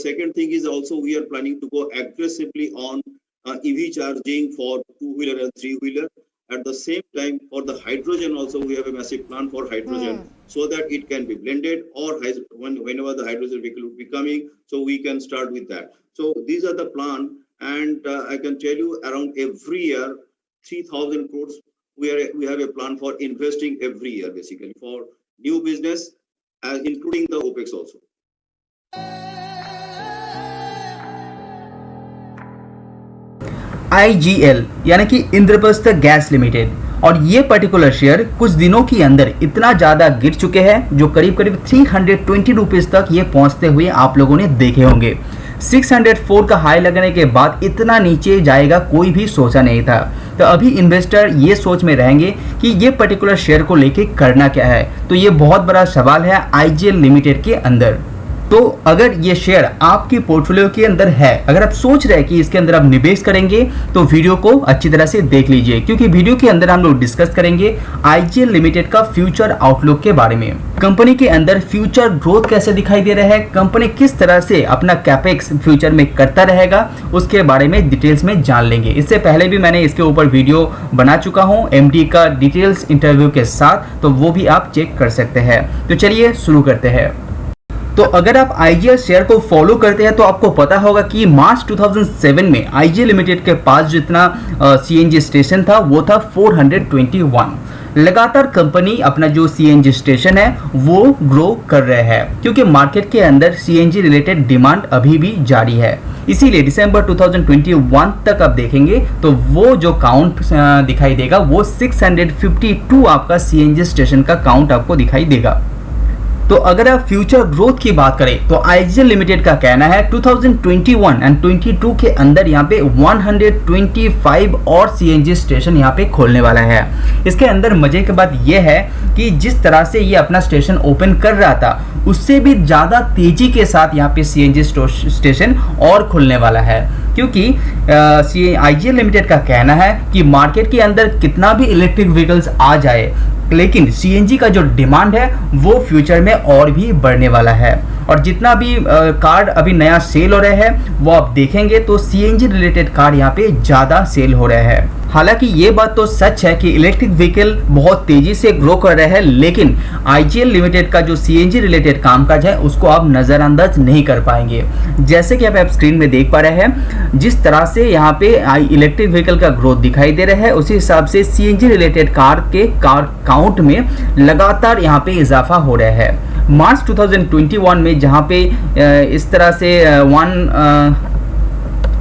Second thing is also we are planning to go aggressively on EV charging for two-wheeler and three-wheeler. At the same time, for the hydrogen also, we have a massive plan for hydrogen so that it can be blended or whenever the hydrogen vehicle will be coming, so we can start with that. So these are the plan, and I can tell you around every year, 3,000 crores, we have a plan for investing every year, basically, for new business, including the OPEX also. IGL यानी कि Indraprastha gas limited, और ये particular share कुछ दिनों के अंदर इतना ज़्यादा गिर चुके हैं जो करीब करीब 320 रुपीज़ तक ये पहुंचते हुए आप लोगों ने देखे होंगे। 604 का हाई लगने के बाद इतना नीचे जाएगा कोई भी सोचा नहीं था। तो अभी इन्वेस्टर ये सोच में रहेंगे कि ये पर्टिकुलर शेयर को लेके करना क्या है, तो ये बहुत बड़ा सवाल है IGL लिमिटेड के अंदर। तो अगर ये शेयर आपकी पोर्टफोलियो के अंदर है, अगर आप सोच रहे हैं कि इसके अंदर आप निवेश करेंगे, तो वीडियो को अच्छी तरह से देख लीजिए, क्योंकि वीडियो के अंदर हम लोग डिस्कस करेंगे IGL लिमिटेड का फ्यूचर आउटलुक के बारे में। कंपनी के अंदर फ्यूचर ग्रोथ कैसे दिखाई दे रहा है, कंपनी किस तरह से अपना कैपेक्स फ्यूचर में करता रहेगा, उसके बारे में डिटेल्स में जान लेंगे। इससे पहले भी मैंने इसके ऊपर वीडियो बना चुका हूँ MD का डिटेल्स इंटरव्यू के साथ, तो वो भी आप चेक कर सकते हैं। तो चलिए शुरू करते हैं। तो अगर आप IGL शेयर को फॉलो करते हैं तो आपको पता होगा कि मार्च 2007 में IGL लिमिटेड के पास जितना CNG स्टेशन था वो था 421। लगातार कंपनी अपना जो CNG स्टेशन है वो ग्रो कर रहे हैं, क्योंकि मार्केट के अंदर CNG रिलेटेड डिमांड अभी भी जारी है। इसीलिए दिसंबर 2021 तक आप देखेंगे तो वो जो काउंट दिखाई देगा वो 652 आपका CNG स्टेशन का काउंट आपको दिखाई देगा। तो अगर आप फ्यूचर ग्रोथ की बात करें तो IGL लिमिटेड का कहना है 2021 एंड 22 के अंदर यहाँ पे 125 और CNG स्टेशन यहाँ पे खोलने वाला है। इसके अंदर मजे की बात यह है कि जिस तरह से ये अपना स्टेशन ओपन कर रहा था उससे भी ज़्यादा तेजी के साथ यहाँ पे CNG स्टेशन और खुलने वाला है, क्योंकि IGL लिमिटेड का कहना है कि मार्केट के अंदर कितना भी इलेक्ट्रिक व्हीकल्स आ जाए, लेकिन CNG का जो डिमांड है वो फ्यूचर में और भी बढ़ने वाला है। और जितना भी कार अभी नया सेल हो रहे हैं वो आप देखेंगे तो CNG रिलेटेड कार यहाँ पे ज़्यादा सेल हो रहे हैं। हालांकि ये बात तो सच है कि इलेक्ट्रिक व्हीकल बहुत तेजी से ग्रो कर रहे हैं, लेकिन IGL लिमिटेड का जो CNG रिलेटेड कामकाज है उसको आप नज़रअंदाज नहीं कर पाएंगे। जैसे कि आप स्क्रीन में देख पा रहे हैं, जिस तरह से यहाँ पे इलेक्ट्रिक व्हीकल का ग्रोथ दिखाई दे रहा है उसी हिसाब से CNG रिलेटेड कार काउंट में लगातार यहाँ पे इजाफा हो रहा है। मार्च 2021 में जहाँ पे इस तरह से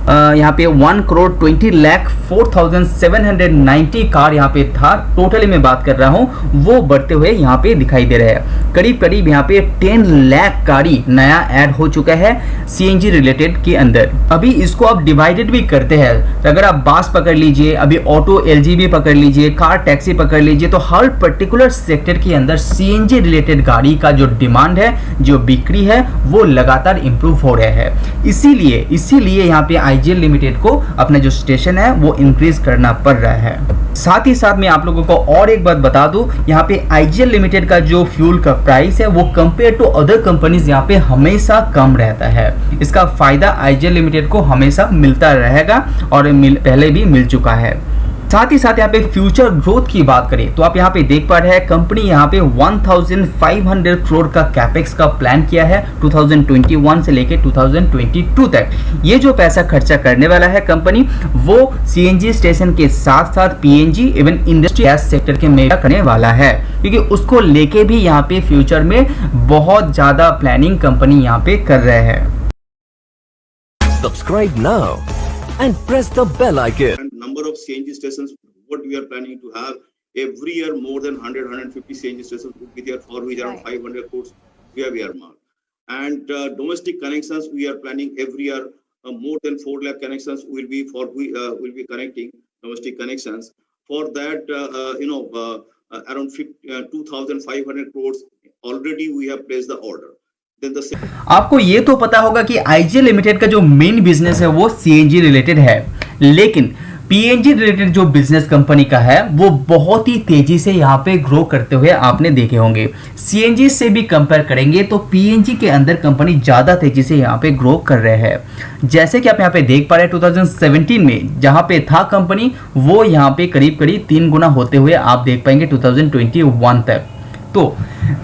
यहाँ पे 1,20,04,790 कार यहाँ पे था, टोटली मैं बात कर रहा हूँ, वो बढ़ते हुए यहाँ पे दिखाई दे रहे हैं। करीब करीब यहाँ पे 10 लाख गाड़ी नया ऐड हो चुका है CNG रिलेटेड के अंदर। अभी इसको आप डिवाइडेड भी करते हैं, अगर आप बस पकड़ लीजिए, अभी ऑटो LGV पकड़ लीजिए, कार टैक्सी पकड़ लीजिए, तो हर पर्टिकुलर सेक्टर के अंदर CNG रिलेटेड गाड़ी का जो डिमांड है, जो बिक्री है, वो लगातार इंप्रूव हो रहा है। इसीलिए यहाँ पे IGL लिमिटेड को अपना जो स्टेशन है वो इंक्रीज करना पड़ रहा है। साथ ही साथ मैं आप लोगों को और एक बात बता दूं, यहाँ पे IGL लिमिटेड का जो फ्यूल का प्राइस है वो कंपेयर टू अदर कंपनीज यहाँ पे हमेशा कम रहता है। इसका फायदा IGL लिमिटेड को हमेशा मिलता रहेगा और पहले भी मिल चुका है। साथ ही साथ यहाँ पे फ्यूचर ग्रोथ की बात करें तो आप यहाँ पे देख पा रहे हैं कंपनी यहाँ पे 1500 करोड़ का कैपेक्स का प्लान किया है 2021 से लेके 2022 तक। ये जो पैसा खर्चा करने वाला है कंपनी वो CNG स्टेशन के साथ साथ PNG even industry gas sector के में करने वाला है, क्योंकि उसको लेके भी यहाँ पे फ्यूचर में बहुत ज्यादा प्लानिंग कंपनी यहाँ पे कर रहे हैं। Subscribe now and press the bell icon. And number of CNG stations, what we are planning to have every year, more than 150 CNG stations would be there, for which around 500 crores we have earmarked. And domestic connections, we are planning every year more than 4 lakh connections will be connecting domestic connections. For that, around 2,500 crores already we have placed the order. आपको ये तो पता होगा कि IGL limited का जो main business है वो CNG रिलेटेड है, लेकिन पीएनजी रिलेटेड जो बिजनेस कंपनी का है वो बहुत ही तेजी से यहाँ पे ग्रो करते हुए आपने देखे होंगे। सीएनजी से भी कंपेयर करेंगे तो पीएनजी के अंदर कंपनी ज़्यादा तेजी से यहाँ पे ग्रो कर रहे हैं। जैसे कि आप यहाँ पे देख पा रहे हैं 2017 में जहाँ पे था कंपनी वो यहाँ पे करीब करीब 3 गुना होते हुए आप देख पाएंगे 2021 तक। तो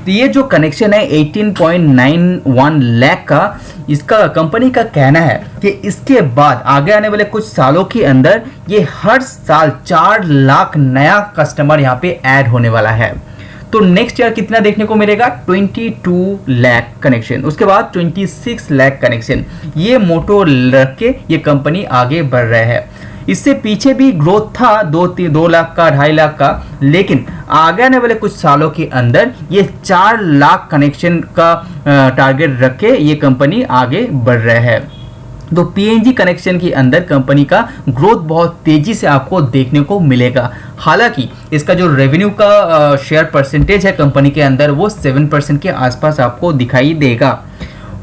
ये जो कनेक्शन है 18.91 लाख का, इसका कंपनी का कहना है कि इसके बाद आगे आने वाले कुछ सालों के अंदर ये हर साल 4 लाख नया कस्टमर यहाँ पे ऐड होने वाला है। तो नेक्स्ट ईयर कितना देखने को मिलेगा? 22 लाख कनेक्शन, उसके बाद 26 लाख कनेक्शन। ये मोटो रख के ये कंपनी आगे बढ़ रहा है। इससे पीछे भी ग्रोथ था 2 लाख का, 2.5 लाख का, लेकिन आगे आने वाले कुछ सालों के अंदर ये 4 लाख कनेक्शन का टारगेट रख के ये कंपनी आगे बढ़ रहा है। तो पीएनजी कनेक्शन के अंदर कंपनी का ग्रोथ बहुत तेजी से आपको देखने को मिलेगा। हालांकि इसका जो रेवेन्यू का शेयर परसेंटेज है कंपनी के अंदर वो 7% के आसपास आपको दिखाई देगा।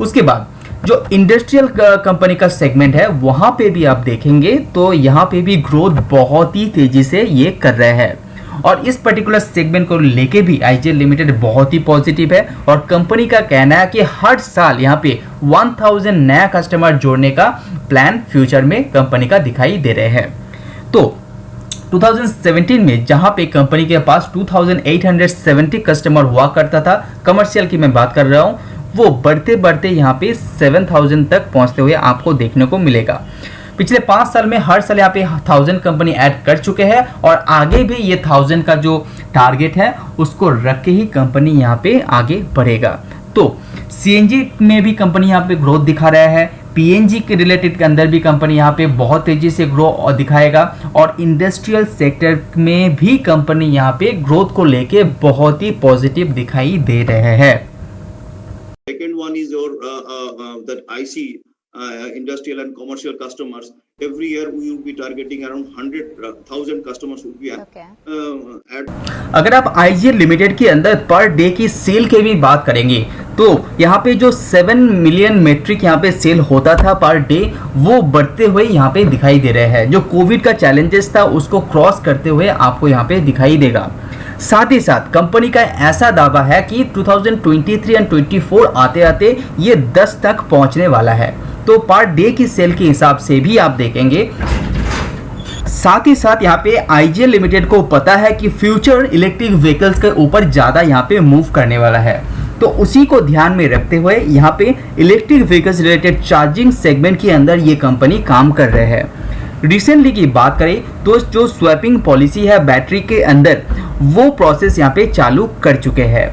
उसके बाद जो इंडस्ट्रियल कंपनी का सेगमेंट है वहां पे भी आप देखेंगे तो यहाँ पे भी ग्रोथ बहुत ही तेजी से ये कर रहे हैं और इस पर्टिकुलर सेगमेंट को लेके भी आईजीएल लिमिटेड बहुत ही पॉजिटिव है और कंपनी का कहना है कि हर साल यहाँ पे 1000 नया कस्टमर जोड़ने का प्लान फ्यूचर में कंपनी का दिखाई दे रहे हैं। तो 2017 में जहां पे कंपनी के पास 2870 कस्टमर हुआ करता था, कमर्शियल की मैं बात कर रहा हूं, वो बढ़ते बढ़ते यहाँ पे 7000 तक पहुंचते हुए आपको देखने को मिलेगा। पिछले 5 साल में हर साल यहाँ पे 1000 कंपनी ऐड कर चुके हैं और आगे भी ये 1000 का जो टारगेट है उसको रख के ही कंपनी यहाँ पे आगे बढ़ेगा। तो सीएनजी में भी कंपनी यहाँ पे ग्रोथ दिखा रहा है, पीएनजी के रिलेटेड के अंदर भी कंपनी यहाँ पे बहुत तेजी से ग्रो दिखाएगा और इंडस्ट्रियल सेक्टर में भी कंपनी यहाँ पे ग्रोथ को लेके बहुत ही पॉजिटिव दिखाई दे रहे हैं। Second one is your that IC industrial and commercial customers. Every year we will be targeting around 100,000 customers would be add. अगर आप आईजीएल लिमिटेड के अंदर पर डे की सेल की भी बात करेंगे तो यहाँ पे जो 7 मिलियन मेट्रिक यहाँ पे सेल होता था पर डे वो बढ़ते हुए यहाँ पे दिखाई दे रहे हैं। जो कोविड का चैलेंजेस था उसको क्रॉस करते हुए आपको यहाँ पे दिखाई देगा। साथ ही साथ कंपनी का ऐसा दावा है कि 2023 एंड 24 आते आते ये 10 तक पहुंचने वाला है। तो पर डे की सेल के हिसाब से भी आप देखेंगे। साथ ही साथ यहाँ पे आईजीएल लिमिटेड को पता है कि फ्यूचर इलेक्ट्रिक व्हीकल्स के ऊपर ज़्यादा यहाँ पे मूव करने वाला है, तो उसी को ध्यान में रखते हुए यहाँ पे electric vehicles related charging segment के अंदर ये कंपनी काम कर रहे हैं। रिसेंटली की बात करें तो जो स्वैपिंग पॉलिसी है बैटरी के अंदर वो प्रोसेस यहाँ पे चालू कर चुके हैं,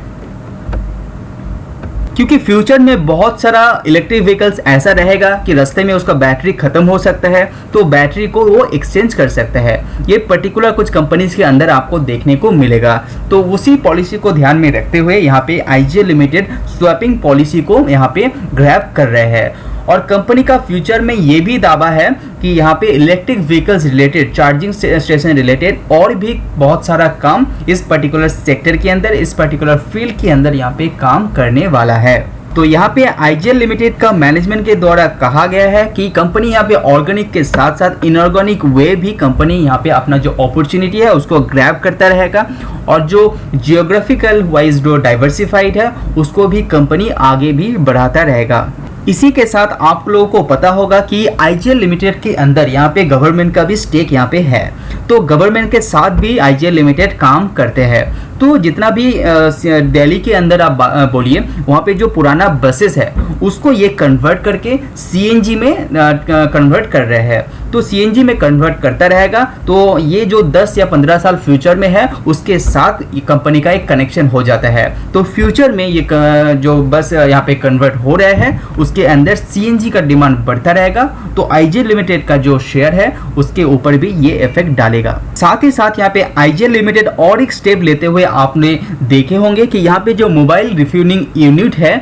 क्योंकि फ्यूचर में बहुत सारा इलेक्ट्रिक व्हीकल्स ऐसा रहेगा कि रास्ते में उसका बैटरी खत्म हो सकता है तो बैटरी को वो एक्सचेंज कर सकता है। ये पर्टिकुलर कुछ कंपनीज के अंदर आपको देखने को मिलेगा। तो उसी पॉलिसी को ध्यान में रखते हुए यहाँ पे आईजीएल लिमिटेड स्वैपिंग पॉलिसी को यहाँ पे ग्रैब कर रहे हैं और कंपनी का फ्यूचर में ये भी दावा है कि यहाँ पे electric vehicles related, charging station related और भी बहुत सारा काम इस पर्टिकुलर सेक्टर के अंदर, इस पर्टिकुलर फील्ड के अंदर यहाँ पे काम करने वाला है। तो यहाँ पे आईजीएल लिमिटेड का मैनेजमेंट के द्वारा कहा गया है कि कंपनी यहाँ पे ऑर्गेनिक के साथ साथ इनऑर्गेनिक वे भी कंपनी यहाँ पे अपना जो अपॉर्चुनिटी है उसको ग्रैब करता रहेगा और जो जियोग्राफिकल वाइज जो डाइवर्सिफाइड है उसको भी कंपनी आगे भी बढ़ाता रहेगा। इसी के साथ आप लोगों को पता होगा कि आईजीएल लिमिटेड के अंदर यहाँ पे गवर्नमेंट का भी स्टेक यहाँ पे है, तो गवर्नमेंट के साथ भी आईजीएल लिमिटेड काम करते हैं। तो जितना भी दिल्ली के अंदर आप बोलिए वहाँ पे जो पुराना बसेस है उसको ये कन्वर्ट करके सीएनजी में कन्वर्ट कर रहे हैं। तो सीएनजी में कन्वर्ट करता रहेगा तो ये जो 10 या 15 साल फ्यूचर में है उसके साथ कंपनी का एक कनेक्शन हो जाता है। तो फ्यूचर में ये जो बस यहाँ पे कन्वर्ट हो रहे हैं उसके अंदर सीएनजी का डिमांड बढ़ता रहेगा, तो आईजीएल लिमिटेड का जो शेयर है उसके ऊपर भी ये इफेक्ट डालेगा। साथ ही साथ यहाँ पे आईजीएल लिमिटेड और एक स्टेप लेते हुए आपने देखे होंगे कि यहाँ पे जो मोबाइल रिफ्यूलिंग यूनिट है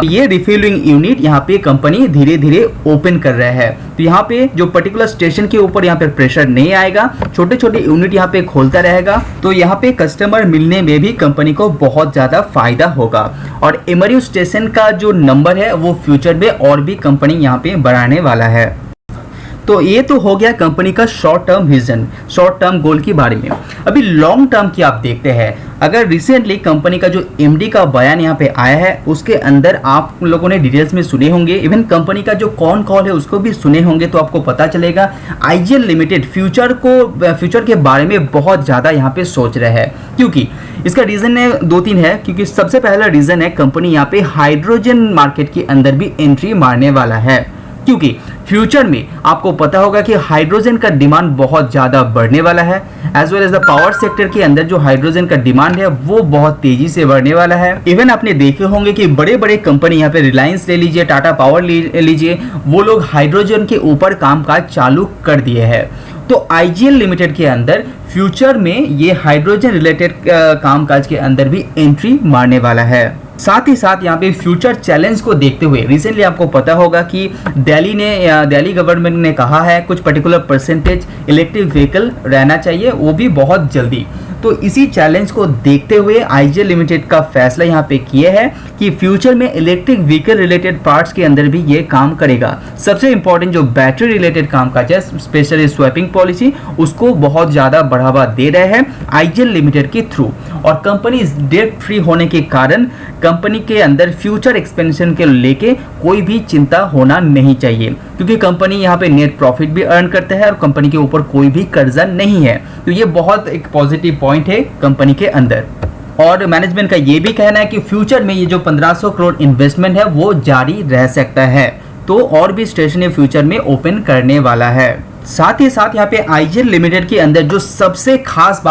ये रिफ्यूलिंग यूनिट यहाँ पे कंपनी धीरे धीरे ओपन कर रहा है। तो यहाँ पे जो पर्टिकुलर स्टेशन के ऊपर यहाँ पे प्रेशर नहीं आएगा, छोटे छोटे यूनिट यहाँ पे खोलता रहेगा, तो यहाँ पे कस्टमर मिलने में भी कंपनी को बहुत ज़्यादा फायदा होगा। और एमआरयू स्टेशन का जो नंबर है वो फ्यूचर में और भी कंपनी यहाँ पे बढ़ाने वाला है। तो ये तो हो गया कंपनी का short term vision, short term goal के बारे में। अभी लॉन्ग टर्म की आप देखते हैं, अगर रिसेंटली कंपनी का जो एमडी का बयान यहाँ पे आया है उसके अंदर आप लोगों ने डिटेल्स में सुने होंगे, इवन कंपनी का जो कॉन कॉल है उसको भी सुने होंगे, तो आपको पता चलेगा आईजीएल लिमिटेड फ्यूचर के बारे में बहुत ज़्यादा यहाँ पे सोच रहे हैं। क्योंकि इसका रीज़न है 2-3 है। क्योंकि सबसे पहला रीज़न है कंपनी यहाँ पे हाइड्रोजन मार्केट के अंदर भी एंट्री मारने वाला है। क्योंकि फ्यूचर में आपको पता होगा कि हाइड्रोजन का डिमांड बहुत ज़्यादा बढ़ने वाला है, as well as the power sector के अंदर जो हाइड्रोजन का डिमांड है वो बहुत तेजी से बढ़ने वाला है। इवन आपने देखे होंगे कि बड़े बड़े कंपनी यहाँ पे रिलायंस ले लीजिए, टाटा पावर ले लीजिए, वो लोग हाइड्रोजन के ऊपर कामकाज चालू कर दिए हैं। तो आईजीएल लिमिटेड के अंदर फ्यूचर में ये हाइड्रोजन रिलेटेड कामकाज के अंदर भी एंट्री मारने वाला है। साथ ही साथ यहाँ पे फ्यूचर चैलेंज को देखते हुए रिसेंटली आपको पता होगा कि दिल्ली गवर्नमेंट ने कहा है कुछ पर्टिकुलर परसेंटेज इलेक्ट्रिक व्हीकल रहना चाहिए, वो भी बहुत जल्दी। तो इसी चैलेंज को देखते हुए आईजीएल लिमिटेड का फैसला यहाँ पे किया है कि फ्यूचर में इलेक्ट्रिक व्हीकल रिलेटेड पार्ट्स के अंदर भी ये काम करेगा। सबसे इंपॉर्टेंट जो बैटरी रिलेटेड काम काज है, स्पेशली स्वैपिंग पॉलिसी, उसको बहुत ज़्यादा बढ़ावा दे रहे हैं आईजीएल लिमिटेड के थ्रू। और कंपनी डेट फ्री होने के कारण कंपनी के अंदर फ्यूचर एक्सपेंशन के लेके कोई भी चिंता होना नहीं चाहिए, क्योंकि कंपनी यहाँ पे नेट प्रॉफिट भी अर्न करता है और कंपनी के ऊपर कोई भी कर्जा नहीं है। तो ये बहुत एक पॉजिटिव पॉइंट है कंपनी के अंदर। और मैनेजमेंट का ये भी कहना है कि फ्यूचर में ये जो 1500 करोड़ इन्वेस्टमेंट है वो जारी रह सकता है, तो और भी स्टेशन फ्यूचर में ओपन करने वाला है। साथ ही साथ यहाँ पे आईजीएल लिमिटेड के अंदर जो सबसे खास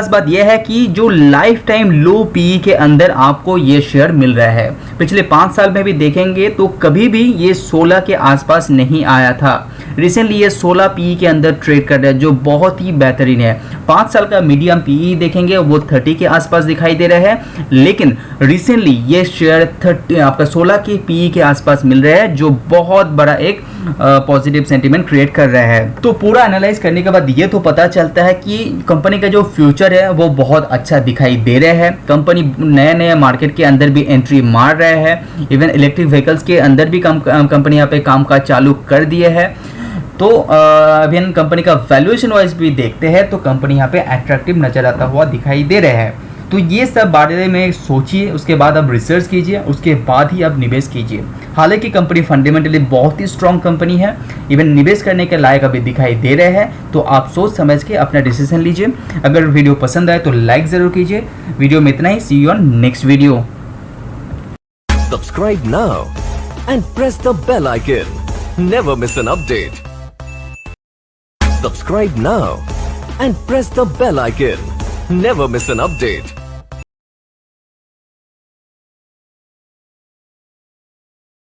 बात यह है कि जो लाइफ टाइम लो पीई के अंदर आपको ये शेयर मिल रहा है। पिछले 5 साल में भी देखेंगे तो कभी भी ये 16 के आसपास नहीं आया था। रिसेंटली ये 16 पीई के अंदर ट्रेड कर रहा है, जो बहुत ही बेहतरीन है। 5 साल का मीडियम पीई देखेंगे वो 30 के आसपास दिखाई दे रहा है, लेकिन रिसेंटली ये शेयर 16 के पीई के आसपास मिल रहा है, जो बहुत बड़ा एक पॉजिटिव सेंटीमेंट क्रिएट कर रहा है। तो पूरा एनालाइज करने के बाद ये तो पता चलता है कि कंपनी का जो फ्यूचर है वो बहुत अच्छा दिखाई दे रहा है। कंपनी नए मार्केट के अंदर भी एंट्री मार रहा है, इवन इलेक्ट्रिक व्हीकल्स के अंदर भी कंपनी यहाँ पे कामकाज चालू कर दिए है। तो अभी कंपनी का वैल्यूएशन वाइज भी देखते हैं तो कंपनी यहाँ पे अट्रैक्टिव नजर आता हुआ दिखाई दे रहा है। तो ये सब बारे में सोचिए, उसके बाद आप रिसर्च कीजिए, उसके बाद ही आप निवेश कीजिए। हालांकि कंपनी फंडामेंटली बहुत ही स्ट्रॉन्ग कंपनी है, इवन निवेश करने के लायक अभी दिखाई दे रहे हैं। तो आप सोच समझ के अपना डिसीजन लीजिए। अगर वीडियो पसंद आए तो लाइक जरूर कीजिए। वीडियो में इतना ही, see you on next video. Subscribe now and press the bell icon. Never miss an update. Subscribe now and press the bell icon. Never miss an update.